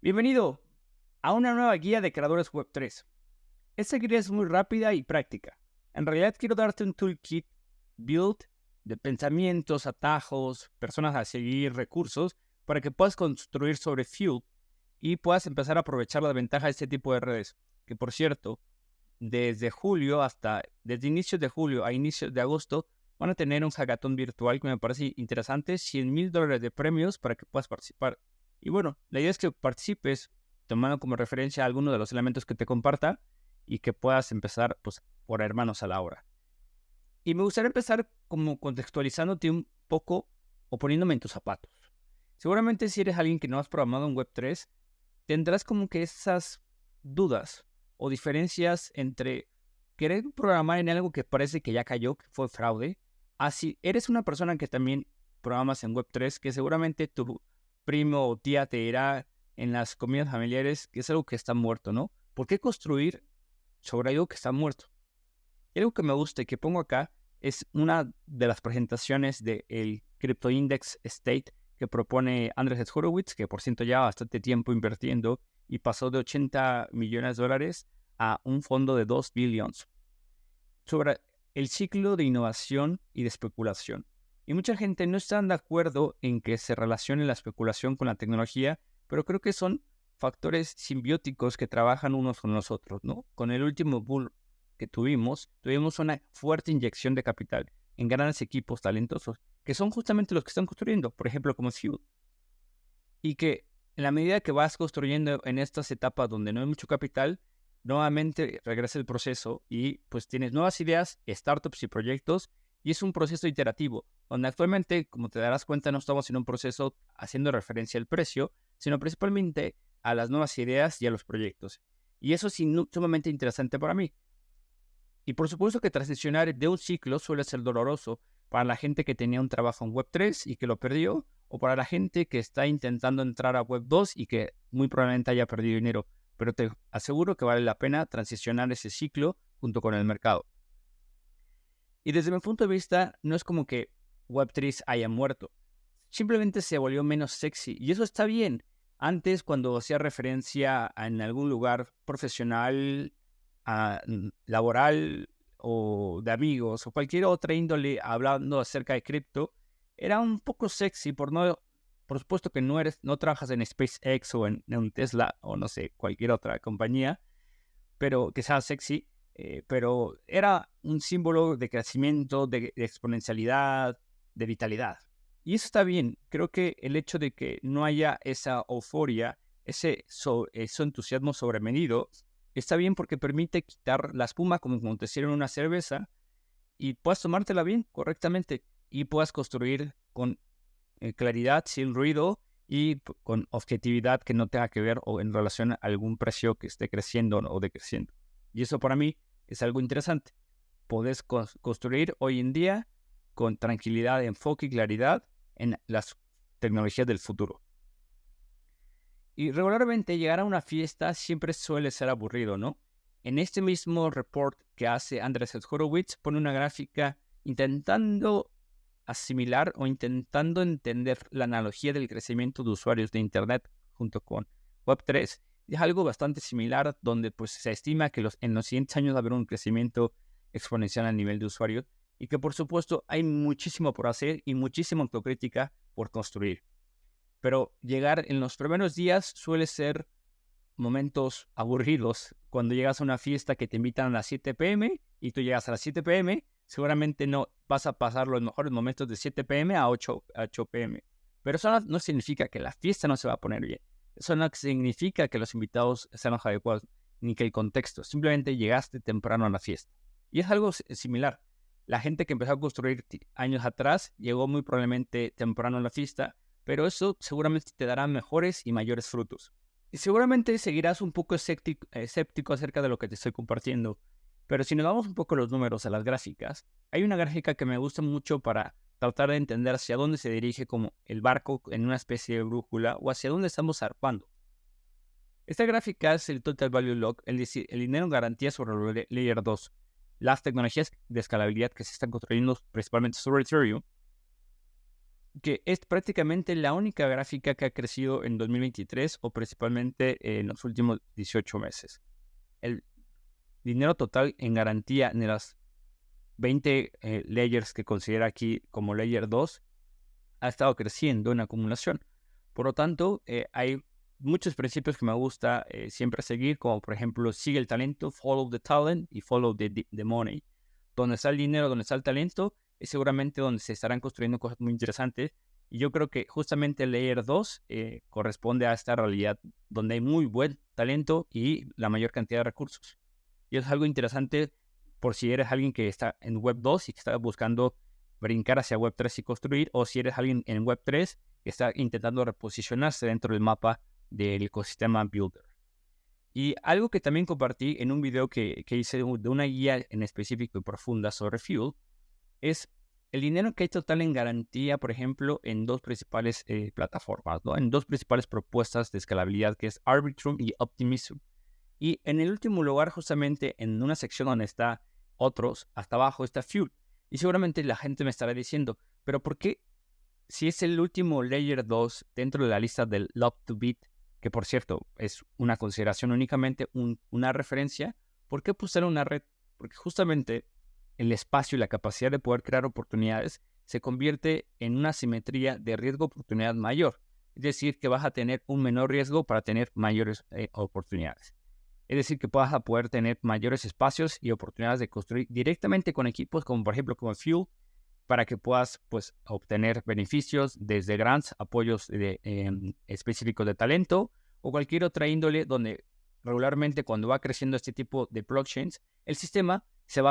Bienvenido a una nueva guía de creadores Web3. Esta guía es muy rápida y práctica. En realidad quiero darte un toolkit build de pensamientos, atajos, personas a seguir, recursos, para que puedas construir sobre Fuel y puedas empezar a aprovechar la ventaja de este tipo de redes. Que por cierto, desde inicios de julio a inicios de agosto, van a tener un hackathon virtual que me parece interesante, $100,000 de premios para que puedas participar. Y bueno, la idea es que participes tomando como referencia algunos de los elementos que te comparta y que puedas empezar pues por hermanos a la obra. Y me gustaría empezar como contextualizándote un poco o poniéndome en tus zapatos. Seguramente si eres alguien que no has programado en Web3, tendrás como que esas dudas o diferencias entre querer programar en algo que parece que ya cayó, que fue fraude, así eres una persona que también programas en Web3, que seguramente tu primo o tía te dirá en las comidas familiares que es algo que está muerto, ¿no? ¿Por qué construir sobre algo que está muerto? Y algo que me gusta y que pongo acá es una de las presentaciones del Crypto Index State que propone Andrés Horowitz, que por cierto lleva bastante tiempo invirtiendo y pasó de $80 millones a un fondo de 2 billones sobre el ciclo de innovación y de especulación. Y mucha gente no está de acuerdo en que se relacione la especulación con la tecnología, pero creo que son factores simbióticos que trabajan unos con los otros, ¿no? Con el último bull que tuvimos una fuerte inyección de capital en grandes equipos talentosos, que son justamente los que están construyendo, por ejemplo, como Fuel. Y que en la medida que vas construyendo en estas etapas donde no hay mucho capital, nuevamente regresa el proceso y pues tienes nuevas ideas, startups y proyectos, y es un proceso iterativo, donde actualmente, como te darás cuenta, no estamos en un proceso haciendo referencia al precio, sino principalmente a las nuevas ideas y a los proyectos. Y eso es sumamente interesante para mí. Y por supuesto que transicionar de un ciclo suele ser doloroso para la gente que tenía un trabajo en Web3 y que lo perdió, o para la gente que está intentando entrar a Web2 y que muy probablemente haya perdido dinero. Pero te aseguro que vale la pena transicionar ese ciclo junto con el mercado. Y desde mi punto de vista, no es como que Web3 haya muerto. Simplemente se volvió menos sexy. Y eso está bien. Antes, cuando hacía referencia en algún lugar profesional, laboral o de amigos o cualquier otra índole hablando acerca de cripto, era un poco sexy por supuesto que no trabajas en SpaceX o en un Tesla o no sé, cualquier otra compañía, pero que sea sexy, pero era un símbolo de crecimiento, de exponencialidad, de vitalidad. Y eso está bien. Creo que el hecho de que no haya esa euforia, ese entusiasmo sobremedido, está bien porque permite quitar la espuma como te sirven una cerveza y puedas tomártela bien, correctamente, y puedas construir con claridad, sin ruido y con objetividad que no tenga que ver o en relación a algún precio que esté creciendo o decreciendo. Y eso para mí es algo interesante. Podés construir hoy en día con tranquilidad, enfoque y claridad en las tecnologías del futuro. Y regularmente llegar a una fiesta siempre suele ser aburrido, ¿no? En este mismo report que hace Andrés Horowitz pone una gráfica intentando asimilar o intentando entender la analogía del crecimiento de usuarios de Internet junto con Web3. Y es algo bastante similar donde pues se estima que en los siguientes años va a haber un crecimiento exponencial a nivel de usuarios y que por supuesto hay muchísimo por hacer y muchísima autocrítica por construir. Pero llegar en los primeros días suele ser momentos aburridos. Cuando llegas a una fiesta que te invitan a las 7 p.m. y tú llegas a las 7 p.m., seguramente no vas a pasar los mejores momentos de 7 p.m. a 8 p.m. Pero eso no significa que la fiesta no se va a poner bien. Eso no significa que los invitados sean los adecuados, ni que el contexto. Simplemente llegaste temprano a la fiesta. Y es algo similar. La gente que empezó a construir años atrás llegó muy probablemente temprano a la fiesta, pero eso seguramente te dará mejores y mayores frutos. Y seguramente seguirás un poco escéptico acerca de lo que te estoy compartiendo, pero si nos damos un poco los números a las gráficas, hay una gráfica que me gusta mucho para tratar de entender hacia dónde se dirige como el barco en una especie de brújula o hacia dónde estamos zarpando. Esta gráfica es el Total Value Lock, el dinero en garantía sobre el Layer 2, las tecnologías de escalabilidad que se están construyendo principalmente sobre Ethereum, que es prácticamente la única gráfica que ha crecido en 2023 o principalmente en los últimos 18 meses. El dinero total en garantía de las 20 layers que considera aquí como layer 2 ha estado creciendo en acumulación. Por lo tanto, hay muchos principios que me gusta siempre seguir, como por ejemplo, sigue el talento, follow the talent y follow the money. Donde está el dinero, donde está el talento, es seguramente donde se estarán construyendo cosas muy interesantes. Y yo creo que justamente el Layer 2 corresponde a esta realidad donde hay muy buen talento y la mayor cantidad de recursos. Y es algo interesante por si eres alguien que está en Web 2 y que está buscando brincar hacia Web 3 y construir, o si eres alguien en Web 3 que está intentando reposicionarse dentro del mapa del ecosistema Builder. Y algo que también compartí en un video que hice de una guía en específico y profunda sobre Fuel es el dinero que hay total en garantía, por ejemplo, en dos principales plataformas, ¿no? En dos principales propuestas de escalabilidad, que es Arbitrum y Optimism. Y en el último lugar, justamente en una sección donde está otros, hasta abajo está Fuel. Y seguramente la gente me estará diciendo, pero ¿por qué si es el último Layer 2 dentro de la lista del Love to Beat, que por cierto es una consideración únicamente, una referencia, ¿por qué puse una red? Porque justamente el espacio y la capacidad de poder crear oportunidades se convierte en una simetría de riesgo-oportunidad mayor. Es decir, que vas a tener un menor riesgo para tener mayores oportunidades. Es decir, que vas a poder tener mayores espacios y oportunidades de construir directamente con equipos como por ejemplo como Fuel, para que puedas pues, obtener beneficios desde grants, apoyos específicos de talento o cualquier otra índole donde regularmente cuando va creciendo este tipo de blockchains, el sistema se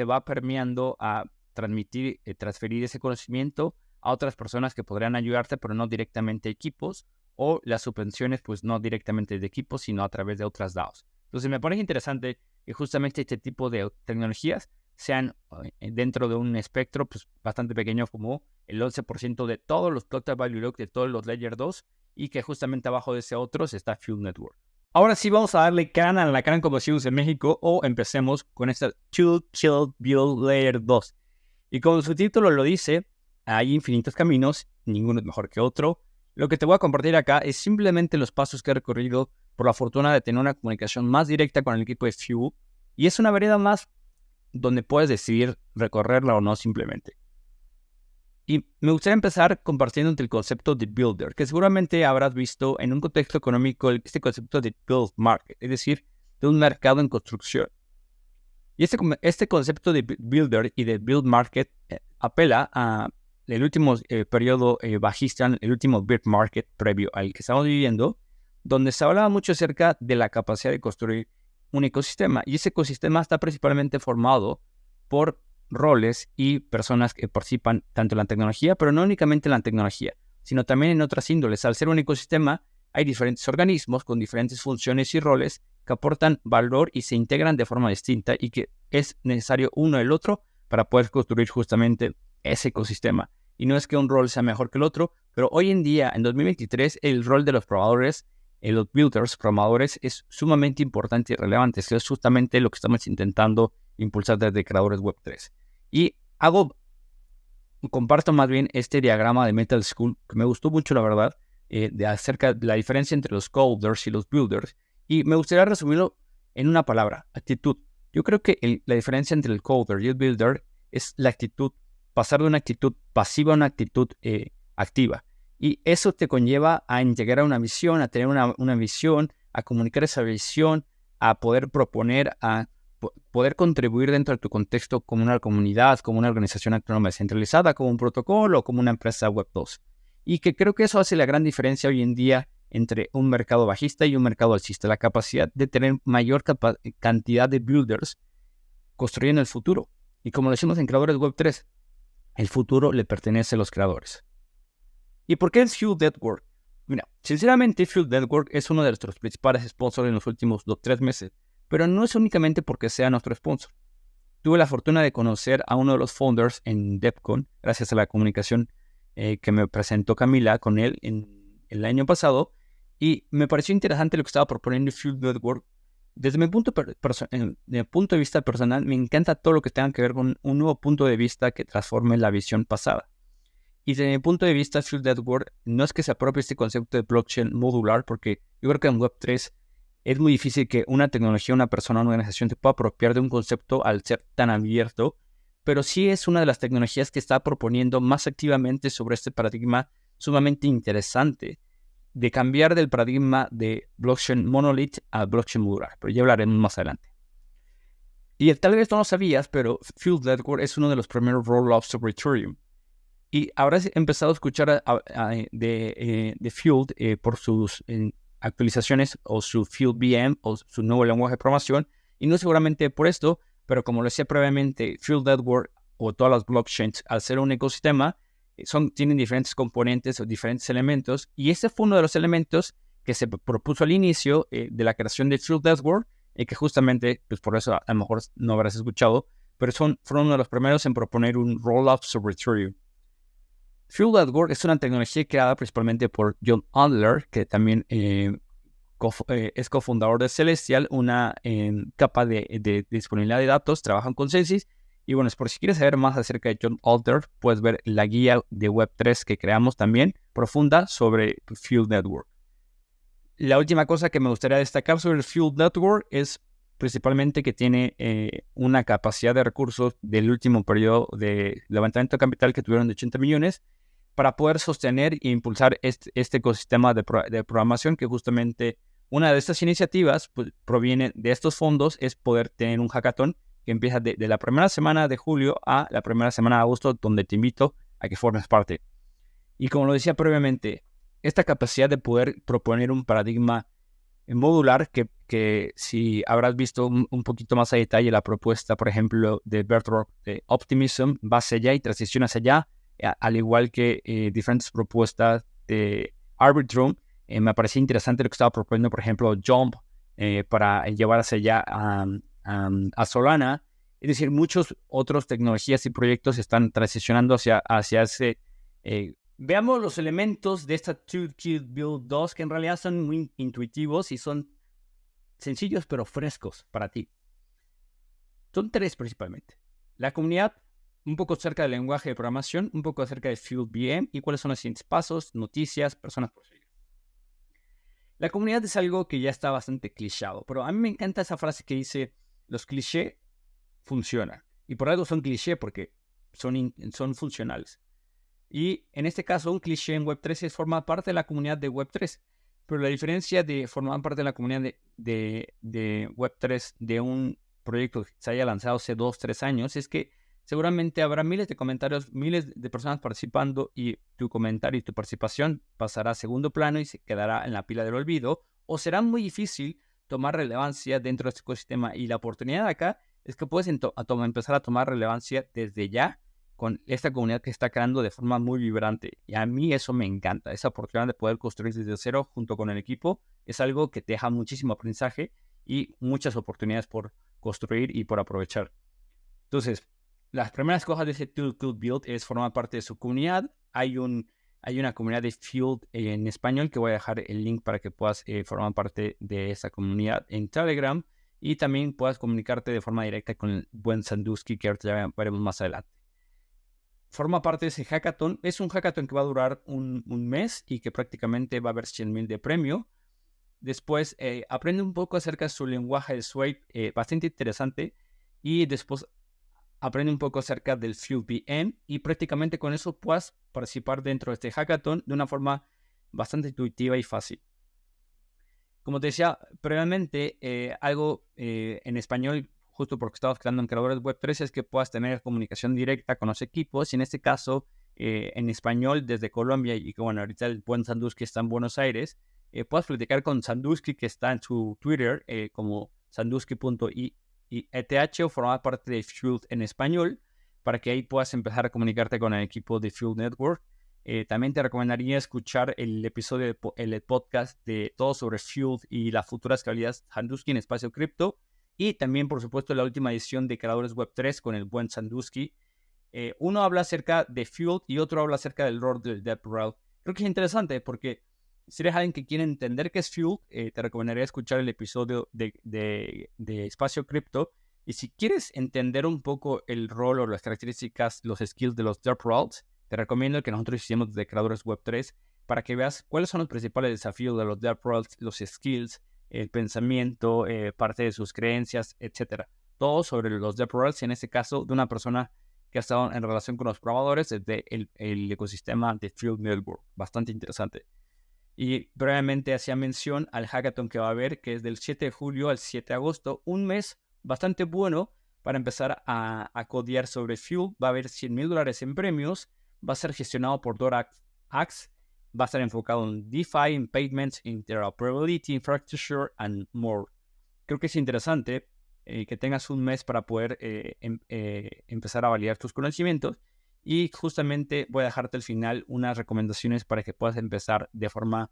va permeando a transferir ese conocimiento a otras personas que podrían ayudarte, pero no directamente equipos, o las subvenciones pues no directamente de equipos, sino a través de otras DAOs. Entonces me parece interesante que justamente este tipo de tecnologías sean dentro de un espectro pues, bastante pequeño como el 11% de todos los Total Value Lock de todos los Layer 2 y que justamente abajo de ese otros está Fuel Network. Ahora sí vamos a darle cana a la cara como decimos en México o empecemos con esta Chill Kill Build Layer 2. Y como su título lo dice, hay infinitos caminos, ninguno es mejor que otro. Lo que te voy a compartir acá es simplemente los pasos que he recorrido por la fortuna de tener una comunicación más directa con el equipo de Fuel y es una vereda más donde puedes decidir recorrerla o no simplemente. Y me gustaría empezar compartiéndote el concepto de Builder, que seguramente habrás visto en un contexto económico este concepto de Build Market, es decir, de un mercado en construcción. Y este concepto de Builder y de Build Market apela a el último periodo bajista, el último bear market previo al que estamos viviendo, donde se hablaba mucho acerca de la capacidad de construir un ecosistema. Y ese ecosistema está principalmente formado por roles y personas que participan tanto en la tecnología, pero no únicamente en la tecnología, sino también en otras índoles. Al ser un ecosistema, hay diferentes organismos con diferentes funciones y roles que aportan valor y se integran de forma distinta y que es necesario uno del otro para poder construir justamente ese ecosistema. Y no es que un rol sea mejor que el otro, pero hoy en día, en 2023, el rol de los programadores, los builders, programadores, es sumamente importante y relevante. Es justamente lo que estamos intentando impulsar desde Creadores Web 3. Y comparto más bien este diagrama de Metal School, que me gustó mucho, la verdad, de acerca de la diferencia entre los coders y los builders. Y me gustaría resumirlo en una palabra, actitud. Yo creo que la diferencia entre el coder y el builder es la actitud, pasar de una actitud pasiva a una actitud activa. Y eso te conlleva a llegar a una visión, a tener una visión, a comunicar esa visión, a poder proponer, a poder contribuir dentro de tu contexto como una comunidad, como una organización autónoma descentralizada, como un protocolo o como una empresa Web 2. Y que creo que eso hace la gran diferencia hoy en día entre un mercado bajista y un mercado alcista, la capacidad de tener mayor cantidad de builders construyendo el futuro. Y como decimos en Creadores Web 3, el futuro le pertenece a los creadores. ¿Y por qué el Fuel Network? Mira, sinceramente Fuel Network es uno de nuestros principales sponsors en los últimos 2-3 meses, pero no es únicamente porque sea nuestro sponsor. Tuve la fortuna de conocer a uno de los founders en DevCon, gracias a la comunicación que me presentó Camila con él en el año pasado, y me pareció interesante lo que estaba proponiendo Fuel Network. Desde mi punto de vista personal, me encanta todo lo que tenga que ver con un nuevo punto de vista que transforme la visión pasada. Y desde mi punto de vista, Fuel Network no es que se apropie este concepto de blockchain modular, porque yo creo que en Web3 es muy difícil que una tecnología, una persona, una organización se pueda apropiar de un concepto al ser tan abierto, pero sí es una de las tecnologías que está proponiendo más activamente sobre este paradigma sumamente interesante de cambiar del paradigma de blockchain monolith a blockchain modular, pero ya hablaremos más adelante. Y tal vez no lo sabías, pero Fuel Network es uno de los primeros rollups sobre Ethereum. Y habrás empezado a escuchar de Fuel por sus actualizaciones o su Fuel VM o su nuevo lenguaje de programación. Y no seguramente por esto, pero como lo decía previamente, Fuel Network o todas las blockchains, al ser un ecosistema, tienen diferentes componentes o diferentes elementos. Y ese fue uno de los elementos que se propuso al inicio de la creación de Fuel Network, que justamente, pues por eso a lo mejor no habrás escuchado, pero fueron uno de los primeros en proponer un rollup sobre Ethereum. Fuel Network es una tecnología creada principalmente por John Adler, que también es cofundador de Celestial, una capa de disponibilidad de datos, trabajan con Celsius. Y bueno, por si quieres saber más acerca de John Adler, puedes ver la guía de Web3 que creamos también, profunda, sobre Fuel Network. La última cosa que me gustaría destacar sobre el Fuel Network es principalmente que tiene una capacidad de recursos del último periodo de levantamiento de capital que tuvieron de 80 millones, para poder sostener e impulsar este ecosistema de programación, que justamente una de estas iniciativas pues, proviene de estos fondos, es poder tener un hackathon que empieza de la primera semana de julio a la primera semana de agosto, donde te invito a que formes parte. Y como lo decía previamente, esta capacidad de poder proponer un paradigma modular, que si habrás visto un poquito más a detalle la propuesta, por ejemplo, de Bedrock de Optimism, va hacia allá y transiciona hacia allá, al igual que diferentes propuestas de Arbitrum. Me parecía interesante lo que estaba proponiendo, por ejemplo, Jump, para llevar hacia allá a Solana. Es decir, muchas otras tecnologías y proyectos están transicionando hacia ese. Veamos los elementos de esta Toolkit Build 2, que en realidad son muy intuitivos y son sencillos pero frescos para ti. Son tres principalmente. La comunidad, un poco acerca del lenguaje de programación, un poco acerca de Fuel VM y cuáles son los siguientes pasos, noticias, personas por seguir. La comunidad es algo que ya está bastante clichado, pero a mí me encanta esa frase que dice: los clichés funcionan. Y por algo son clichés, porque son funcionales. Y en este caso, un cliché en Web3 es formar parte de la comunidad de Web3. Pero la diferencia de formar parte de la comunidad de Web3 de un proyecto que se haya lanzado hace 2-3 años es que seguramente habrá miles de comentarios, miles de personas participando, y tu comentario y tu participación pasará a segundo plano y se quedará en la pila del olvido, o será muy difícil tomar relevancia dentro de este ecosistema. Y la oportunidad acá es que puedes empezar a tomar relevancia desde ya con esta comunidad que está creando de forma muy vibrante. Y a mí eso me encanta, esa oportunidad de poder construir desde cero junto con el equipo. Es algo que te deja muchísimo aprendizaje y muchas oportunidades por construir y por aprovechar. Entonces, las primeras cosas de ese Toolkit Build es formar parte de su comunidad. Hay una comunidad de Fuel en español, que voy a dejar el link para que puedas formar parte de esa comunidad en Telegram, y también puedas comunicarte de forma directa con el buen Sandusky, que ahorita ya veremos más adelante. Forma parte de ese hackathon. Es un hackathon que va a durar un mes y que prácticamente va a haber 100,000 de premio. Después aprende un poco acerca de su lenguaje de Swipe, bastante interesante. Y después aprende un poco acerca del Fuel VM, y prácticamente con eso puedas participar dentro de este hackathon de una forma bastante intuitiva y fácil. Como te decía previamente, algo en español, justo porque estamos creando en Creadores Web3, es que puedas tener comunicación directa con los equipos. Y en este caso, en español desde Colombia, y que bueno, ahorita el buen Sandusky está en Buenos Aires, puedas platicar con Sandusky, que está en su Twitter como sandusky.eth, o formar parte de Fuel en español, para que ahí puedas empezar a comunicarte con el equipo de Fuel Network. También te recomendaría escuchar el episodio, el podcast de todo sobre Fuel y las futuras escalabilidades Sandusky en espacio cripto. Y también, por supuesto, la última edición de Creadores Web3 con el buen Sandusky. Uno habla acerca de Fuel y otro habla acerca del rol del DevRel. Creo que es interesante porque si eres alguien que quiere entender qué es Fuel, te recomendaría escuchar el episodio de espacio cripto. Y si quieres entender un poco el rol o las características, los skills de los DevRels, te recomiendo que nosotros hicimos de Creadores Web 3 para que veas cuáles son los principales desafíos de los DevRels, los skills, el pensamiento, parte de sus creencias, etcétera. Todo sobre los DevRels, en este caso, de una persona que ha estado en relación con los programadores desde el ecosistema de Field Network. Bastante interesante. Y brevemente hacía mención al hackathon que va a haber, que es del 7 de julio al 7 de agosto, un mes bastante bueno para empezar a codear sobre Fuel. Va a haber $100,000 en premios, va a ser gestionado por DoorAx, va a estar enfocado en DeFi, en payments, interoperability, infrastructure, and more. Creo que es interesante que tengas un mes para poder empezar a validar tus conocimientos. Y justamente voy a dejarte al final unas recomendaciones para que puedas empezar de forma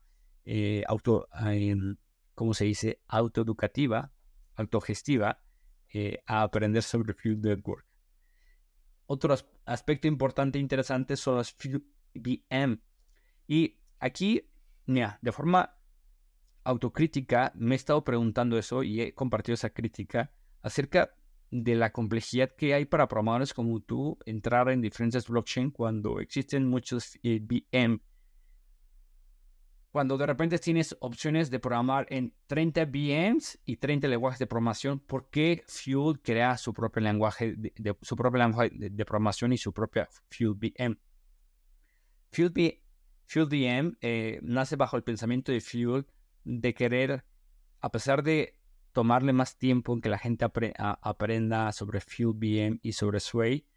¿cómo se dice? Autoeducativa, autogestiva, a aprender sobre Field Network. Otro aspecto importante e interesante son los Field VM. Y aquí, mira, de forma autocrítica me he estado preguntando eso y he compartido esa crítica acerca de la complejidad que hay para programadores como tú entrar en diferentes blockchain cuando existen muchos VM. Cuando de repente tienes opciones de programar en 30 VMs y 30 lenguajes de programación, ¿por qué Fuel crea su propio lenguaje de programación y su propia Fuel VM? Fuel VM nace bajo el pensamiento de Fuel de querer, a pesar de tomarle más tiempo en que la gente aprenda sobre Fuel VM y sobre Sway,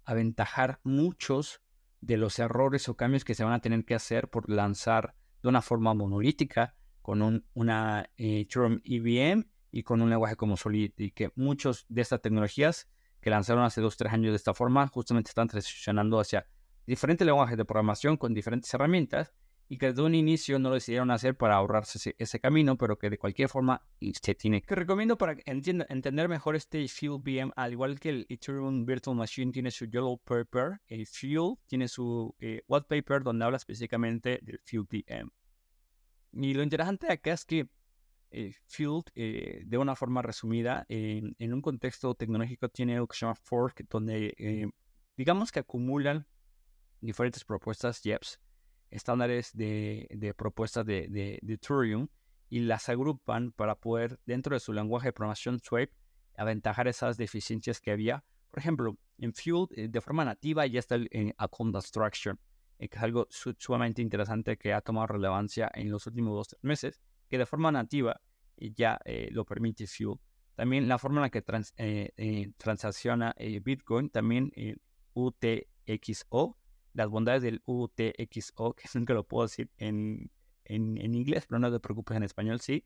aventajar muchos de los errores o cambios que se van a tener que hacer por lanzar de una forma monolítica con una Ethereum EVM y con un lenguaje como Solidity, que muchos de estas tecnologías que lanzaron hace 2-3 años de esta forma justamente están transicionando hacia diferentes lenguajes de programación con diferentes herramientas y que desde un inicio no lo decidieron hacer para ahorrarse ese camino, pero que de cualquier forma se tiene. Te recomiendo para entender mejor este Fuel VM, al igual que el Ethereum Virtual Machine tiene su Yellow Paper, el Fuel tiene su White Paper donde habla específicamente del Fuel VM. Y lo interesante acá es que Fuel, de una forma resumida, en un contexto tecnológico tiene lo que se llama fork, donde digamos que acumulan diferentes propuestas JEPs, estándares de propuestas de Ethereum, y las agrupan para poder, dentro de su lenguaje de programación Swipe, aventajar esas deficiencias que había. Por ejemplo, en Fuel, de forma nativa, ya está el Account Abstraction, que es algo sumamente interesante que ha tomado relevancia en los últimos 2-3 meses, que de forma nativa ya lo permite Fuel. También la forma en la que transacciona Bitcoin, también UTXO, las bondades del UTXO, que nunca lo puedo decir en inglés, pero no te preocupes, en español sí.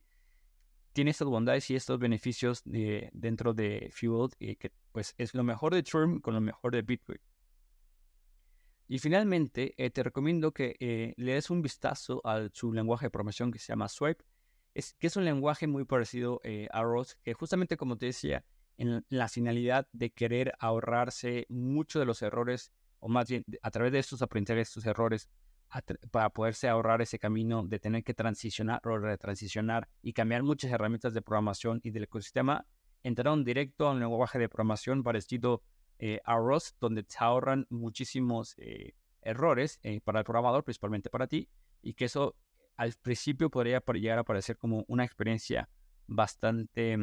Tiene estas bondades y estos beneficios dentro de Fuel, que pues es lo mejor de Ethereum con lo mejor de Bitcoin. Y finalmente, te recomiendo que le des un vistazo a su lenguaje de programación que se llama Swipe, que es un lenguaje muy parecido a ROS, que justamente como te decía, en la finalidad de querer ahorrarse muchos de los errores, o más bien a través de estos aprendizajes, estos errores, para poderse ahorrar ese camino de tener que transicionar o retransicionar y cambiar muchas herramientas de programación y del ecosistema, entraron directo a un lenguaje de programación parecido a ROS, donde te ahorran muchísimos errores para el programador, principalmente para ti, y que eso al principio podría llegar a parecer como una experiencia bastante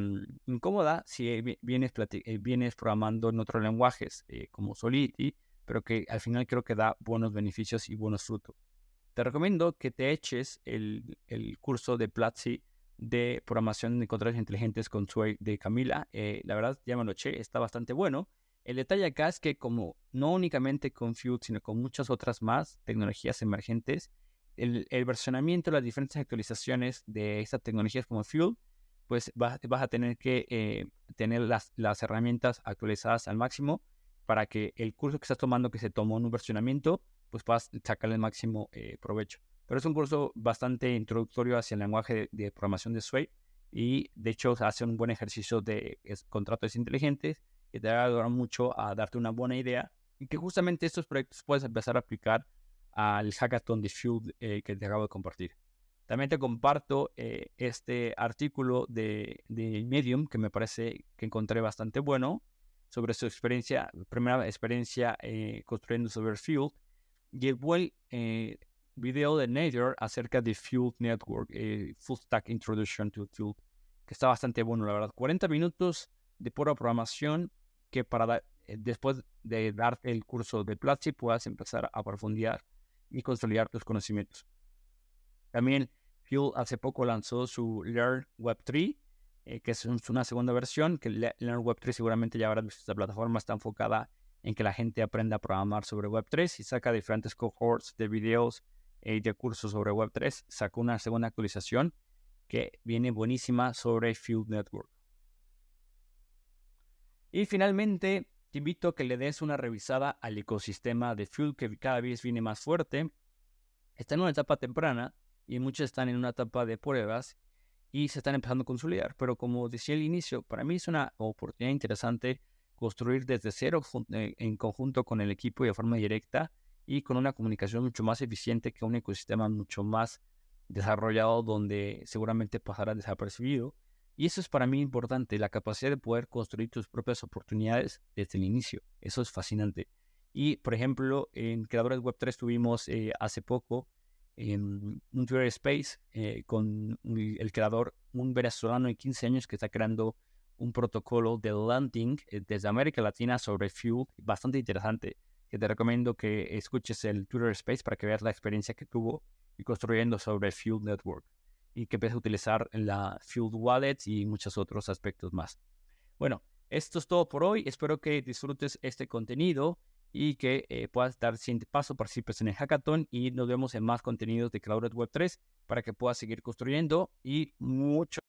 incómoda si vienes programando en otros lenguajes como Solidity, pero que al final creo que da buenos beneficios y buenos frutos. Te recomiendo que te eches el curso de Platzi de programación de contratos inteligentes con Sway de Camila. La verdad, ya me lo eché, está bastante bueno. El detalle acá es que como no únicamente con Fuel, sino con muchas otras más tecnologías emergentes, el versionamiento, las diferentes actualizaciones de estas tecnologías como Fuel, pues vas a tener que tener las herramientas actualizadas al máximo para que el curso que estás tomando, que se tomó en un versionamiento, pues puedas sacarle el máximo provecho. Pero es un curso bastante introductorio hacia el lenguaje de programación de Sway y de hecho hace un buen ejercicio de contratos inteligentes que te va a ayudar mucho a darte una buena idea y que justamente estos proyectos puedes empezar a aplicar al hackathon de Fuel que te acabo de compartir. También te comparto este artículo de Medium que me parece que encontré bastante bueno sobre su primera experiencia construyendo sobre Fuel. llegó el video de Nader acerca de Fuel Network, Full Stack Introduction to Fuel, que está bastante bueno, la verdad. 40 minutos de pura programación que después de dar el curso de Platzi puedas empezar a profundizar y consolidar tus conocimientos. También Fuel hace poco lanzó su Learn Web 3, que es una segunda versión, que Learn Web 3 seguramente ya habrás visto. Esta plataforma está enfocada en que la gente aprenda a programar sobre Web 3 y saca diferentes cohorts de videos y de cursos sobre Web 3. Sacó una segunda actualización que viene buenísima sobre Fuel Network. Y finalmente, te invito a que le des una revisada al ecosistema de Fuel, que cada vez viene más fuerte. Está en una etapa temprana y muchos están en una etapa de pruebas y se están empezando a consolidar. Pero como decía al inicio, para mí es una oportunidad interesante construir desde cero en conjunto con el equipo y de forma directa y con una comunicación mucho más eficiente que un ecosistema mucho más desarrollado donde seguramente pasará desapercibido. Y eso es para mí importante, la capacidad de poder construir tus propias oportunidades desde el inicio. Eso es fascinante. Y, por ejemplo, en Creadores Web 3 tuvimos hace poco en un Twitter Space con el creador, un venezolano de 15 años que está creando un protocolo de landing desde América Latina sobre Fuel, bastante interesante, que te recomiendo que escuches el Twitter Space para que veas la experiencia que tuvo y construyendo sobre Fuel Network y que empieces a utilizar la Fuel Wallet y muchos otros aspectos más. Bueno, esto es todo por hoy. Espero que disfrutes este contenido y que puedas dar el siguiente paso, participes en el hackathon y nos vemos en más contenidos de Creadores Web 3 para que puedas seguir construyendo y mucho